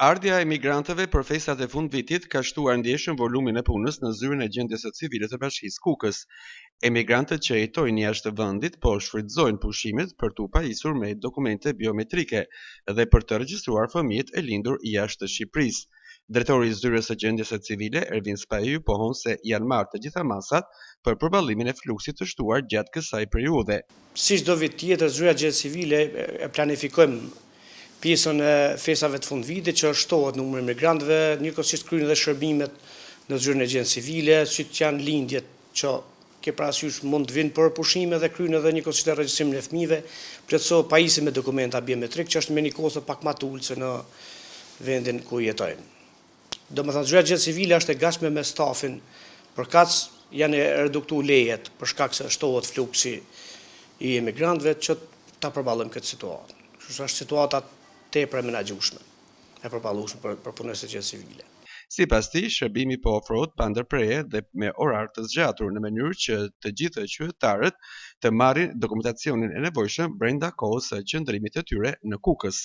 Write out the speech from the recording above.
Ardhja e emigrantëve për festat e fundvitit ka shtuar ndjeshëm volumin e punës në zyrën e gjendjes së civile të Bashkisë Kukës. Emigrantët që jetojnë jashtë vendit po shfrytëzojnë pushimet për t'u pajisur me dokumente biometrike dhe për të regjistruar fëmijët e lindur jashtë Shqipërisë. Drejtori i zyrës së gjendjes së civile, Ervin Spahiu, pohon se janë marrë të gjitha masat për përballimin e fluksit të shtuar gjatë kësaj periudhe. Si çdo vit tjetër, zyra e gjendjes civile e planifikojmë pjesën e festave të fundvitit që shtohet numri i emigrantëve, njëkohësisht kryen edhe shërbimet në zyrën e gjendjes civile, siç janë lindjet që ke parasysh mund të vinë për pushime dhe kryen edhe njëkohësisht regjistrimin e fëmijëve, plotësohet pajisje me dokumenta biometrik, që është me një kohë pak më të ulët se në vendin ku jetojnë. Domethënë zyra e gjendjes civile është e gatshme me stafin përkatës janë reduktuar lejet për shkak se shtohet fluksi i emigrantëve që ta përballojmë këtë situatë. Kështu është situata tepër e menaxhueshme e përballueshme për punëtorët e gjendjes civile. Sipas tij, shërbimi po ofrohet pa ndërprerje dhe me orar të zgjatur në mënyrë që të gjithë qytetarët të marrin dokumentacionin e nevojshëm brenda kohës së qëndrimit të tyre në Kukës.